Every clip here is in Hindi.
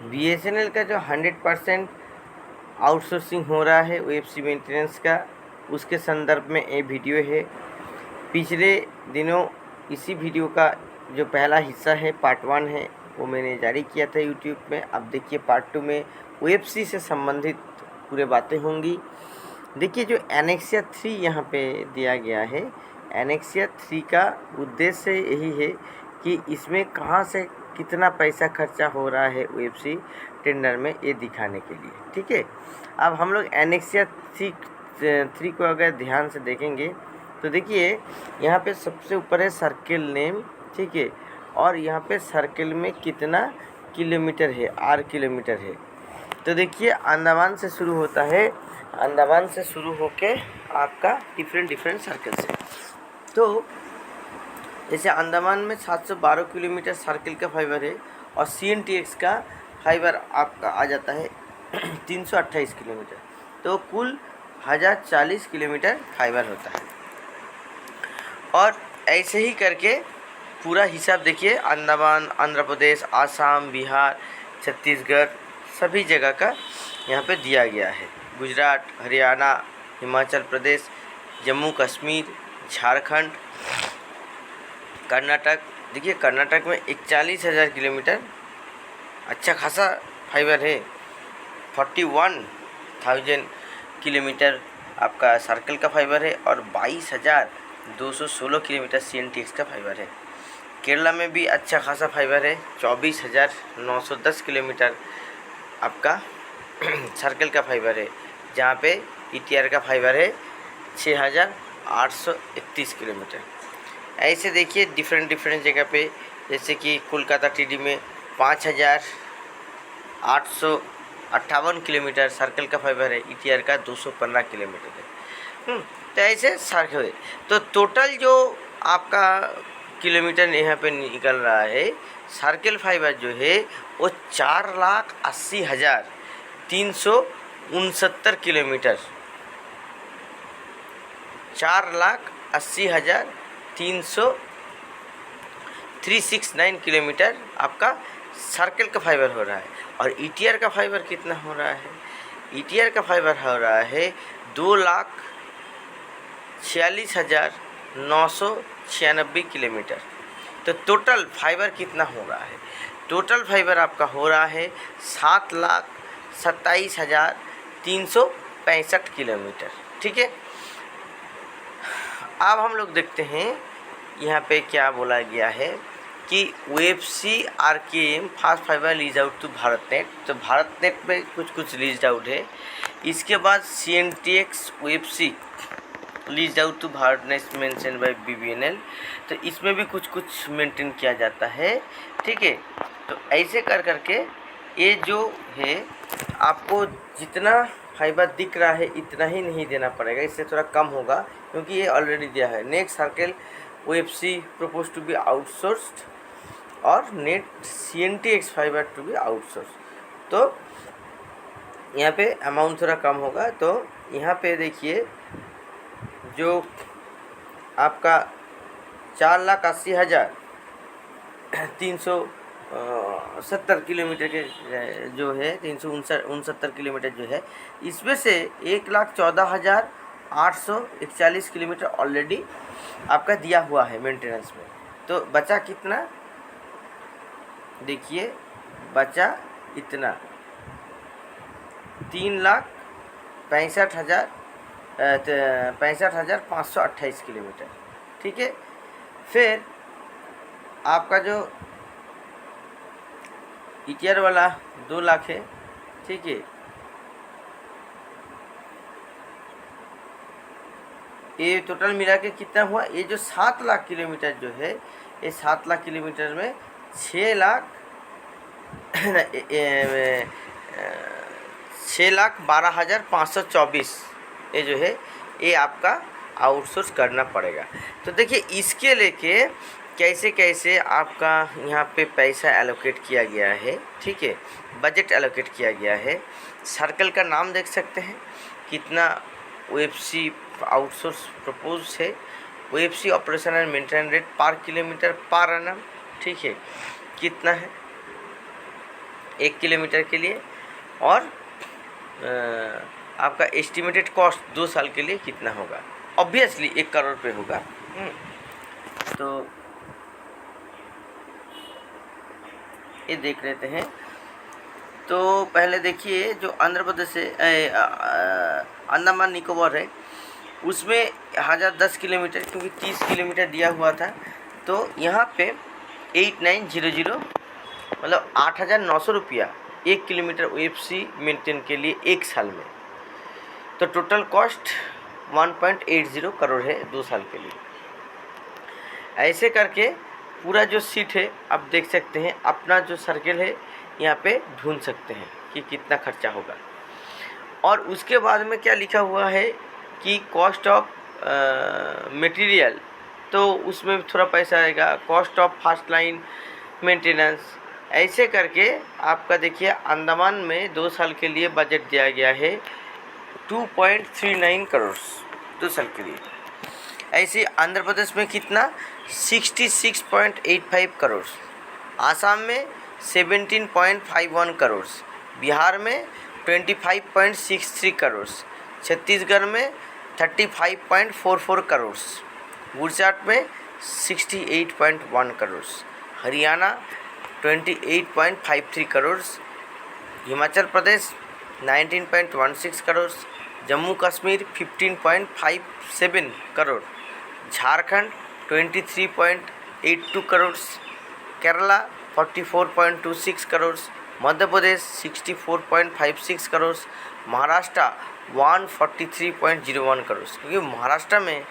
बीएसएनएल का जो 100% आउटसोर्सिंग हो रहा है ओएफसी मेंटेनेंस का, उसके संदर्भ में ये वीडियो है। पिछले दिनों इसी वीडियो का जो पहला हिस्सा है पार्ट 1 है वो मैंने जारी किया था यूट्यूब में। अब देखिए पार्ट 2 में ओएफसी से संबंधित पूरे बातें होंगी। देखिए जो एनेक्सिया 3 यहाँ पे दिया गया है, एनेक्सिया 3 का उद्देश्य यही है कि इसमें कहाँ से कितना पैसा खर्चा हो रहा है ओएफसी टेंडर में, ये दिखाने के लिए। ठीक है, अब हम लोग एनेक्सिया 3 को अगर ध्यान से देखेंगे तो देखिए यहाँ पे सबसे ऊपर है सर्किल नेम। ठीक है, और यहाँ पे सर्किल में कितना किलोमीटर है, 8 किलोमीटर है। तो देखिए अंडमान से शुरू होता है, अंडमान से शुरू होके आपका डिफरेंट सर्कल से। तो जैसे अंडमान में 712 किलोमीटर सर्किल का फाइबर है और CNTX का फाइबर आपका आ जाता है 328 किलोमीटर। तो कुल 1040 किलोमीटर फाइबर होता है। और ऐसे ही करके पूरा हिसाब देखिए, अंडमान, आंध्र प्रदेश, आसाम, बिहार, छत्तीसगढ़ सभी जगह का यहाँ पे दिया गया है। गुजरात, हरियाणा, हिमाचल प्रदेश, जम्मू कश्मीर, झारखंड, कर्नाटक। देखिए कर्नाटक में 41,000 किलोमीटर, अच्छा खासा फाइबर है। 41,000 किलोमीटर आपका सर्कल का फाइबर है और 22,216 किलोमीटर CNTX का फाइबर है। केरला में भी अच्छा खासा फाइबर है, 24,910 किलोमीटर आपका सर्कल का फाइबर है, जहाँ पे ETR का फाइबर है 6,831 किलोमीटर। ऐसे देखिए डिफरेंट जगह पे, जैसे कि कोलकाता TD में 5,858 किलोमीटर सर्कल का फाइबर है, ETR का 215 किलोमीटर है। तो ऐसे सर्कल, तो टोटल जो आपका किलोमीटर यहाँ पे निकल रहा है सर्कल फाइबर जो है वो 4,80,369 किलोमीटर, 4,80,369 किलोमीटर आपका सर्कल का फाइबर हो रहा है। और ETR का फाइबर कितना हो रहा है? ETR का फाइबर हो रहा है 2,46,996 किलोमीटर। तो टोटल फाइबर कितना हो रहा है? टोटल फाइबर आपका हो रहा है 7,27,365 किलोमीटर। ठीक है, अब हम लोग देखते हैं यहाँ पे क्या बोला गया है कि OFC RKM fast fibre lease out to Bharat net. तो भारत नेट में कुछ लीज आउट है। इसके बाद CNTX OFC lease out to Bharat net mention by BBNL। तो इसमें भी कुछ मेंटेन किया जाता है। ठीक है, तो ऐसे करके ये जो है आपको जितना फाइबर दिख रहा है इतना ही नहीं देना पड़ेगा, इससे थोड़ा कम होगा क्योंकि ये ऑलरेडी दिया है। Next circle OFC propose to be outsourced और net CNTX fibre to be outsource. तो यहाँ पे अमाउंट थोड़ा कम होगा। तो यहाँ पे देखिए जो आपका 4,80,370 किलोमीटर के जो है 369 किलोमीटर जो है, इसमें से 1,14,841 किलोमीटर ऑलरेडी आपका दिया हुआ है मेंटेनेंस में। तो बचा कितना? देखिए बचा इतना 3,65,528 किलोमीटर। ठीक है, फिर आपका जो ETR वाला 2 लाख है। ठीक है, ये टोटल मिला के कितना हुआ? ये जो 7 लाख किलोमीटर जो है, ये 7 लाख किलोमीटर में 6,12,524 ये जो है ये आपका आउटसोर्स करना पड़ेगा। तो देखिए इसके लेके कैसे आपका यहाँ पे पैसा एलोकेट किया गया है। ठीक है, बजट एलोकेट किया गया है। सर्कल का नाम देख सकते हैं कितना OFC आउटसोर्स प्रपोज है। OFC operation and maintenance rate पर किलोमीटर पर एनम। ठीक है, कितना है? 1 किलोमीटर के लिए, और आपका एस्टिमेटेड कॉस्ट 2 साल के लिए कितना होगा। ऑब्वियसली 1 करोड़ पे होगा। तो ये देख लेते हैं। तो पहले देखिए जो आंध्र प्रदेश है, अंडमान निकोबार है, उसमें 1010 किलोमीटर, क्योंकि 30 किलोमीटर दिया हुआ था। तो यहाँ पे 8900 मतलब 8,900 रुपया 1 किलोमीटर OFC मेंटेन के लिए 1 साल में। तो टोटल कॉस्ट 1.80 करोड़ है 2 साल के लिए। ऐसे करके पूरा जो सीट है आप देख सकते हैं, अपना जो सर्कल है यहाँ पे ढूंढ सकते हैं कि कितना खर्चा होगा। और उसके बाद में क्या लिखा हुआ है कि कॉस्ट ऑफ मटेरियल, तो उसमें थोड़ा पैसा आएगा, cost of first line maintenance. ऐसे करके आपका देखिए अंडमान में 2 साल के लिए बजट दिया गया है 2.39 करोड़ 2 साल के लिए। ऐसे आंध्र प्रदेश में कितना 66.85 करोड़, आसाम में 17.51 करोड़, बिहार में 25.63 करोड़, छत्तीसगढ़ में 35.44 करोड़, गुजरात में 68.1 करोड़, हरियाणा 28.53 करोड़, हिमाचल प्रदेश 19.16 करोड़, जम्मू कश्मीर 15.57 करोड़, झारखंड 23.82 करोड़, केरला 44.26 करोड़, मध्य प्रदेश 64.56 करोड़, महाराष्ट्र 143.01 करोड़। क्योंकि महाराष्ट्र में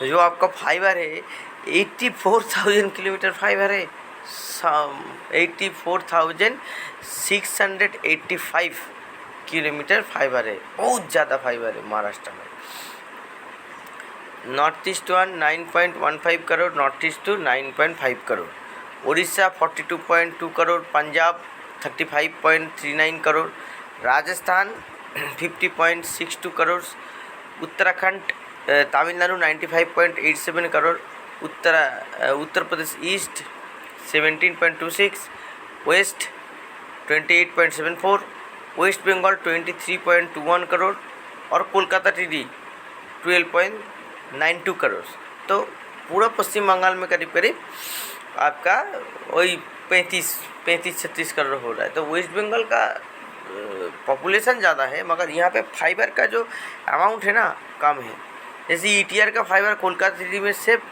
जो आपका फाइबर है 84,000 किलोमीटर फाइबर है, 84,685 किलोमीटर फाइबर है, बहुत ज़्यादा फाइबर है महाराष्ट्र में। North east 9.15 crore, north east 9.5 crore, Orissa 42.2 crore, Punjab 35.39 crore, Rajasthan 50.62 crore, Uttarakhand Tamil Nadu 95.87 crore, Uttar Pradesh east 17.26, west 28.74, west Bengal 23.21 crore, और कोलकाता TD 12.92 करोड़। तो पूरा पश्चिम बंगाल में करीब करीब आपका वही 35-36 करोड़ हो रहा है। तो वेस्ट बंगाल का पॉपुलेशन ज़्यादा है, मगर यहाँ पे फाइबर का जो अमाउंट है ना कम है। जैसे ETR का फाइबर कोलकाता सिटी में सिर्फ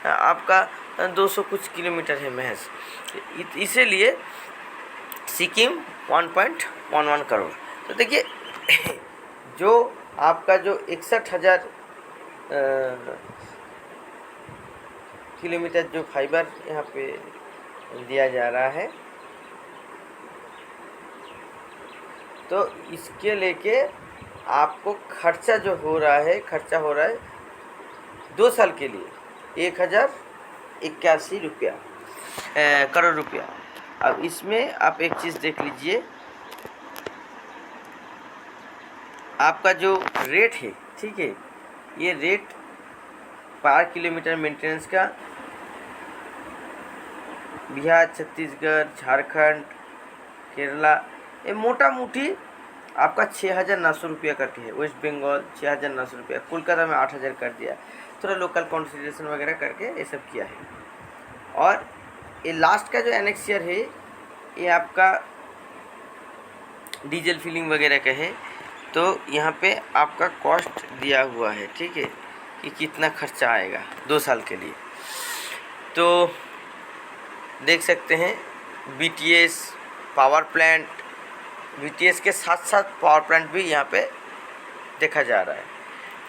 आपका 200 कुछ किलोमीटर है महज, इसीलिए सिक्किम 1.11 करोड़। तो देखिए जो आपका जो 61,000 किलोमीटर जो फाइबर यहाँ पे दिया जा रहा है, तो इसके लेके आपको खर्चा जो हो रहा है, 2 साल के लिए 1,081 रुपया करोड़ रुपया। अब इसमें आप एक चीज़ देख लीजिए, आपका जो रेट है, ठीक है, ये रेट पर किलोमीटर मेंटेनेंस का बिहार, छत्तीसगढ़, झारखंड, केरला, ये मोटा मोटी आपका 6,900 रुपया करके है। वेस्ट बंगाल 6,900 रुपया, कोलकाता में 8,000 कर दिया, थोड़ा लोकल कंसिडरेशन वगैरह करके ये सब किया है। और ये लास्ट का जो एनेक्सियर है ये आपका डीजल फिलिंग वगैरह का है। तो यहाँ पे आपका कॉस्ट दिया हुआ है, ठीक है, कि कितना खर्चा आएगा 2 साल के लिए। तो देख सकते हैं BTS पावर प्लांट, BTS के साथ साथ पावर प्लांट भी यहाँ पे देखा जा रहा है।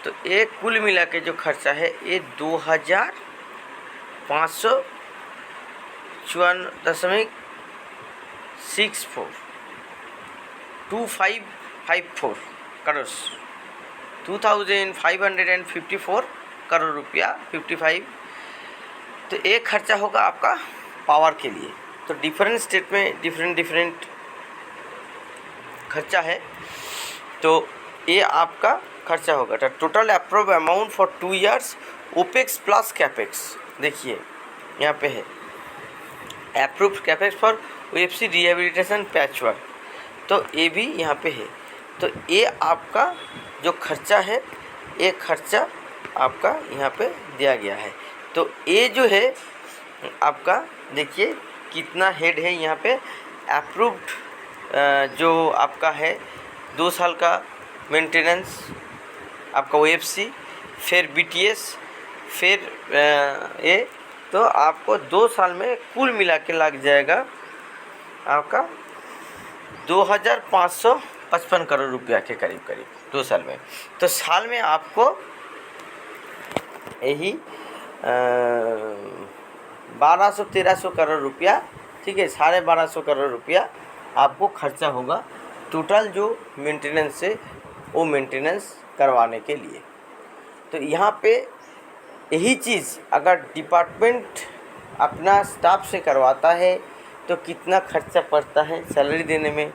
तो एक कुल मिला के जो खर्चा है ये 2,554.2554 करोड़, 2,554 करोड़ रुपया 55। तो एक खर्चा होगा आपका पावर के लिए। तो डिफरेंट स्टेट में डिफरेंट खर्चा है, तो ये आपका खर्चा होगा। तो total approve amount for 2 years opex plus capex, देखिए यहाँ पे है approved capex for OFC rehabilitation patch work, तो ये भी यहाँ पे है। तो ये आपका जो खर्चा है, ये खर्चा आपका यहाँ पे दिया गया है। तो ये जो है आपका देखिए कितना हेड है यहाँ पे अप्रूव्ड, जो आपका है 2 साल का मेंटेनेंस आपका OFC, फिर BTS, फिर ये, तो आपको 2 साल में कुल मिला के लग जाएगा आपका 2555 करोड़ रुपया के करीब 2 साल में। तो साल में आपको यही 1200-1300 करोड़ रुपया, ठीक है, 1250 करोड़ रुपया आपको खर्चा होगा टोटल जो मेंटेनेंस है वो मेंटेनेंस करवाने के लिए। तो यहाँ पे यही चीज़ अगर डिपार्टमेंट अपना स्टाफ से करवाता है तो कितना खर्चा पड़ता है सैलरी देने में,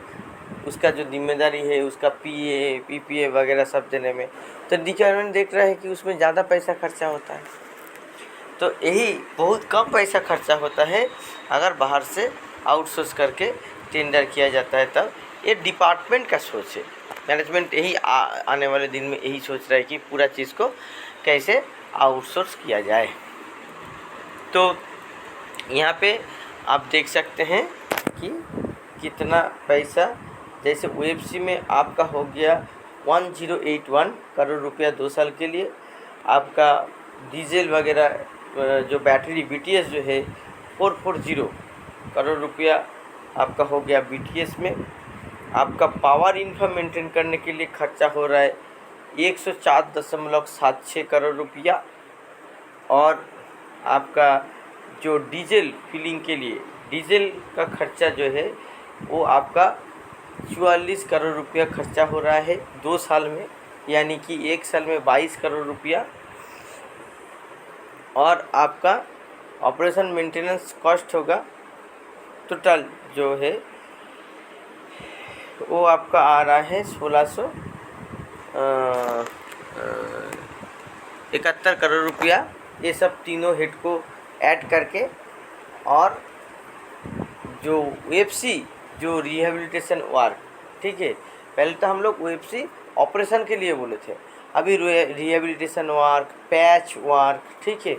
उसका जो जिम्मेदारी है उसका PA PPA वगैरह सब देने में, तो डिपार्टमेंट देख रहा है कि उसमें ज़्यादा पैसा खर्चा होता है। तो यही बहुत कम पैसा खर्चा होता है अगर बाहर से आउटसोर्स करके टेंडर किया जाता है तब। ये डिपार्टमेंट का सोच है, मैनेजमेंट यही आने वाले दिन में यही सोच रहा है कि पूरा चीज़ को कैसे आउटसोर्स किया जाए। तो यहाँ पे आप देख सकते हैं कि कितना पैसा, जैसे OFC में आपका हो गया 1081 करोड़ रुपया 2 साल के लिए। आपका डीजल वगैरह जो बैटरी BTS जो है 440 करोड़ रुपया आपका हो गया BTS में। आपका पावर इन्फ्रा मेंटेन करने के लिए खर्चा हो रहा है 104.76 करोड़ रुपया। और आपका जो डीजल फिलिंग के लिए डीजल का खर्चा जो है वो आपका 44 करोड़ रुपया खर्चा हो रहा है 2 साल में, यानी कि 1 साल में 22 करोड़ रुपया। और आपका ऑपरेशन मेंटेनेंस कॉस्ट होगा टोटल जो है वो आपका आ रहा है 1671 करोड़ रुपया। ये सब तीनों हेड को ऐड करके, और जो OFC जो रिहेबिलिटेशन वर्क, ठीक है, पहले तो हम लोग OFC ऑपरेशन के लिए बोले थे, अभी रिहेबिलिटेशन वर्क, पैच वर्क, ठीक है,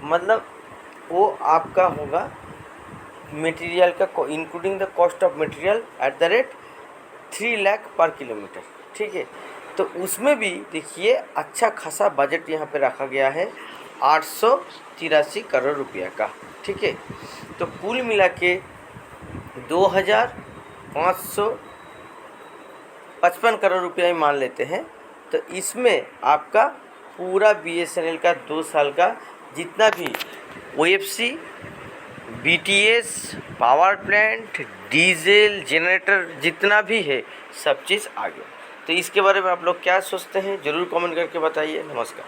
मतलब वो आपका होगा मटेरियल का including the cost of material @ 3 lakh पर किलोमीटर, ठीक है। तो उसमें भी देखिए अच्छा खासा बजट यहाँ पे रखा गया है 883 करोड़ रुपया का, ठीक है। तो कुल मिला के 2555 करोड़ रुपया ही मान लेते हैं। तो इसमें आपका पूरा BSNL का 2 साल का जितना भी OFC, BTS, power plant, diesel, generator जितना भी है सब चीज़ आ गया। तो इसके बारे में आप लोग क्या सोचते हैं ज़रूर कमेंट करके बताइए। नमस्कार।